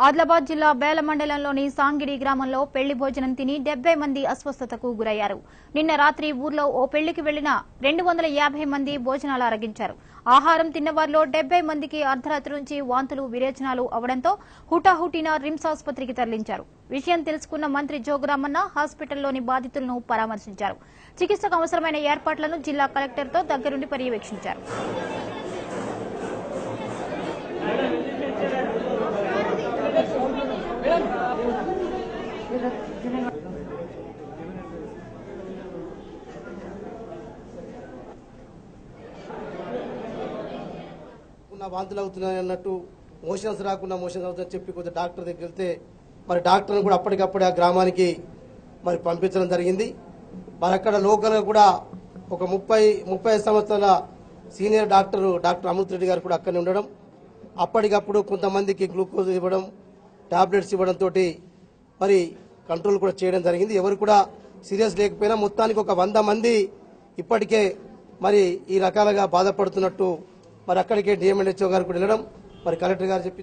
ఆదిలాబాద్ జిల్లా బేల మండలంలోని సాంగిడి గ్రామంలో పెళ్లి భోజనం తిని 70 మంది అస్వస్థతకు గురయ్యారు. నిన్న రాత్రి ఊర్లో ఓ పెళ్లికి వెళ్లిన 250 మంది భోజనాలు అరగించారు. ఆహారం తిన్నవారిలో 70 మందికి అర్ధరాత్రి నుంచి వాంతులు విరేచనాలు అవడంతో హుటాహుటిన రిమ్స్ ఆసుపత్రికి తరలించారు. విషయం తెలుసుకున్న మంత్రి జోగురామన్న హాస్పిటల్లోని బాధితులను పరామర్శించారు. చికిత్సకు అవసరమైన ఏర్పాట్లను జిల్లా కలెక్టర్తో దగ్గరుండి పర్యవేక్షించారు. వాంతులు అవుతున్నాయి అన్నట్టు మోషన్స్ రాకుండా మోషన్స్ అవుతుందని చెప్పి కొంచెం డాక్టర్ దగ్గరికి వెళ్తే మరి డాక్టర్ని కూడా అప్పటికప్పుడే ఆ గ్రామానికి మరి పంపించడం జరిగింది. మరి అక్కడ లోకల్గా కూడా ఒక 30 సంవత్సరాల సీనియర్ డాక్టర్ అమృత్ రెడ్డి గారు కూడా అక్కడనే ఉండడం, అప్పటికప్పుడు కొంతమందికి గ్లూకోజ్ ఇవ్వడం, టాబ్లెట్స్ ఇవ్వడంతో మరి కంట్రోల్ కూడా చేయడం జరిగింది. ఎవరు కూడా సీరియస్ లేకపోయినా మొత్తానికి ఒక 100 మంది ఇప్పటికే మరి ఈ రకాలుగా బాధపడుతున్నట్టు మరి అక్కడికే డిఎంఎన్హెచ్ఓ గారు కూడా వెళ్ళడం మరి కలెక్టర్ గారు చెప్పి